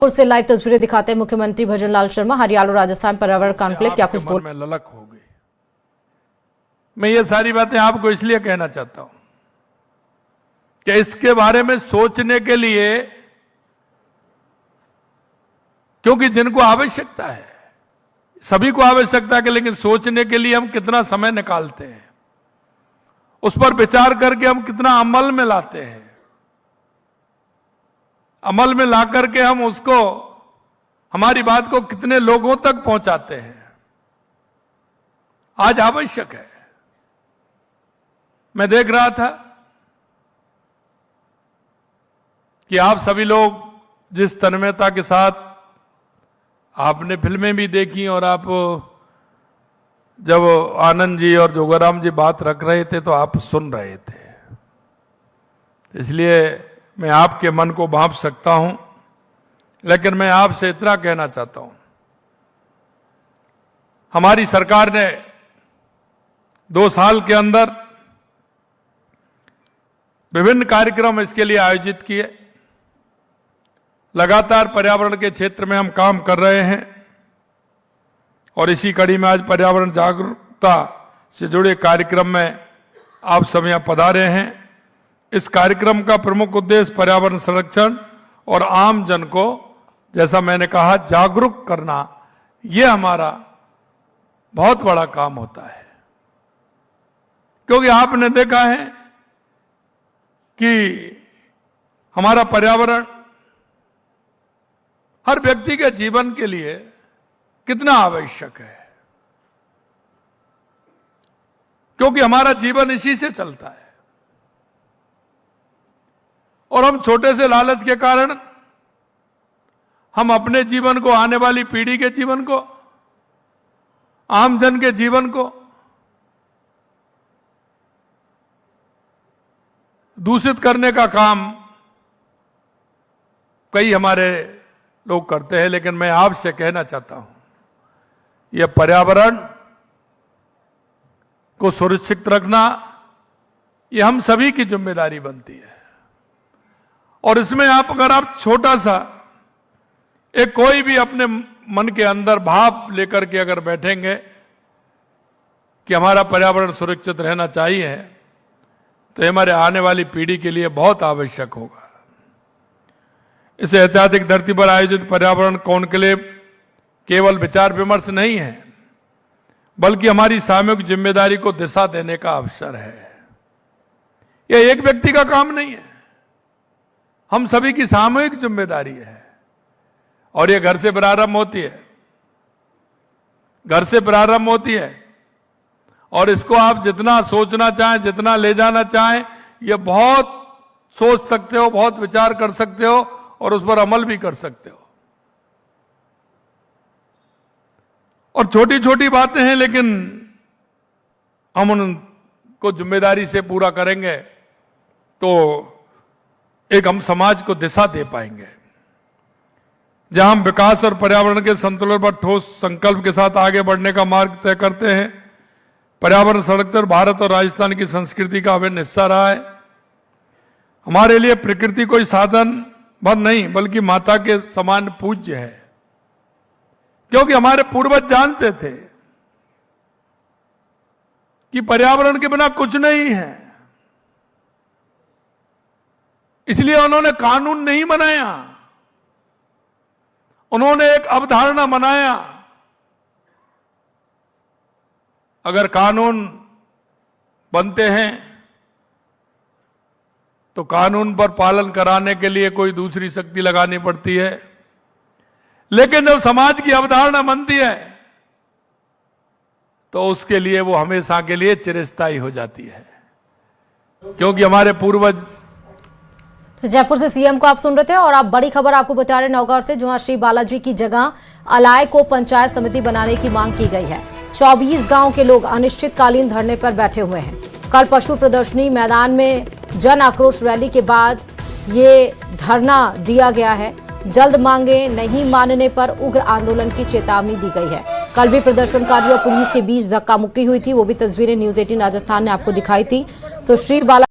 से लाइव तस्वीरें दिखाते हैं मुख्यमंत्री भजनलाल शर्मा। हरियाणा राजस्थान पर्यावरण कॉन्क्लेव क्या कुछ बोल में ललक हो गई। मैं ये सारी बातें आपको इसलिए कहना चाहता हूं कि इसके बारे में सोचने के लिए, क्योंकि जिनको आवश्यकता है, सभी को आवश्यकता है, लेकिन सोचने के लिए हम कितना समय निकालते हैं, उस पर विचार करके हम कितना अमल में लाते हैं, अमल में ला करके हम उसको, हमारी बात को कितने लोगों तक पहुंचाते हैं, आज आवश्यक है। मैं देख रहा था कि आप सभी लोग जिस तन्मयता के साथ आपने फिल्में भी देखी और आप जब आनंद जी और जोगाराम जी बात रख रहे थे तो आप सुन रहे थे, इसलिए मैं आपके मन को भांप सकता हूं, लेकिन मैं आपसे इतना कहना चाहता हूं, हमारी सरकार ने 2 साल के अंदर विभिन्न कार्यक्रम इसके लिए आयोजित किए। लगातार पर्यावरण के क्षेत्र में हम काम कर रहे हैं और इसी कड़ी में आज पर्यावरण जागरूकता से जुड़े कार्यक्रम में आप सब यहां पधारे हैं। इस कार्यक्रम का प्रमुख उद्देश्य पर्यावरण संरक्षण और आम जन को, जैसा मैंने कहा, जागरूक करना, यह हमारा बहुत बड़ा काम होता है। क्योंकि आपने देखा है कि हमारा पर्यावरण हर व्यक्ति के जीवन के लिए कितना आवश्यक है, क्योंकि हमारा जीवन इसी से चलता है। और हम छोटे से लालच के कारण हम अपने जीवन को, आने वाली पीढ़ी के जीवन को, आमजन के जीवन को दूषित करने का काम कई हमारे लोग करते हैं। लेकिन मैं आपसे कहना चाहता हूं, यह पर्यावरण को सुरक्षित रखना, यह हम सभी की जिम्मेदारी बनती है। और इसमें अगर आप छोटा सा एक कोई भी अपने मन के अंदर भाव लेकर के अगर बैठेंगे कि हमारा पर्यावरण सुरक्षित रहना चाहिए, तो हमारे आने वाली पीढ़ी के लिए बहुत आवश्यक होगा। इस ऐतिहासिक धरती पर आयोजित पर्यावरण कॉन्क्लेव केवल विचार विमर्श नहीं है, बल्कि हमारी सामूहिक जिम्मेदारी को दिशा देने का अवसर है। यह एक व्यक्ति का काम नहीं है, हम सभी की सामूहिक जिम्मेदारी है। और यह घर से प्रारंभ होती है, घर से प्रारंभ होती है। और इसको आप जितना सोचना चाहें, जितना ले जाना चाहें, यह बहुत सोच सकते हो, बहुत विचार कर सकते हो और उस पर अमल भी कर सकते हो। और छोटी छोटी बातें हैं, लेकिन हम उनको जिम्मेदारी से पूरा करेंगे तो एक हम समाज को दिशा दे पाएंगे। जहां हम विकास और पर्यावरण के संतुलन पर ठोस संकल्प के साथ आगे बढ़ने का मार्ग तय करते हैं। पर्यावरण संरक्षण भारत और राजस्थान की संस्कृति का अभिन्न हिस्सा रहा है। हमारे लिए प्रकृति कोई साधन भर नहीं, बल्कि माता के समान पूज्य है। क्योंकि हमारे पूर्वज जानते थे कि पर्यावरण के बिना कुछ नहीं है, इसलिए उन्होंने कानून नहीं बनाया, उन्होंने एक अवधारणा बनाया। अगर कानून बनते हैं तो कानून पर पालन कराने के लिए कोई दूसरी शक्ति लगानी पड़ती है, लेकिन जब समाज की अवधारणा बनती है तो उसके लिए वो हमेशा के लिए चिरस्थायी हो जाती है, क्योंकि हमारे पूर्वज। तो जयपुर से सीएम को आप सुन रहे थे और आप बड़ी खबर आपको बता रहे नौगढ़ से, जहां श्री बालाजी की जगह अलाय को पंचायत समिति बनाने की मांग की गई है। 24 गांव के लोग अनिश्चितकालीन धरने पर बैठे हुए हैं। कल पशु प्रदर्शनी मैदान में जन आक्रोश रैली के बाद ये धरना दिया गया है। जल्द मांगे नहीं मानने पर उग्र आंदोलन की चेतावनी दी गई है। कल भी प्रदर्शनकारियों और पुलिस के बीच धक्का मुक्की हुई थी, वो भी तस्वीरें न्यूज़ 18 राजस्थान ने आपको दिखाई थी। तो श्री बाला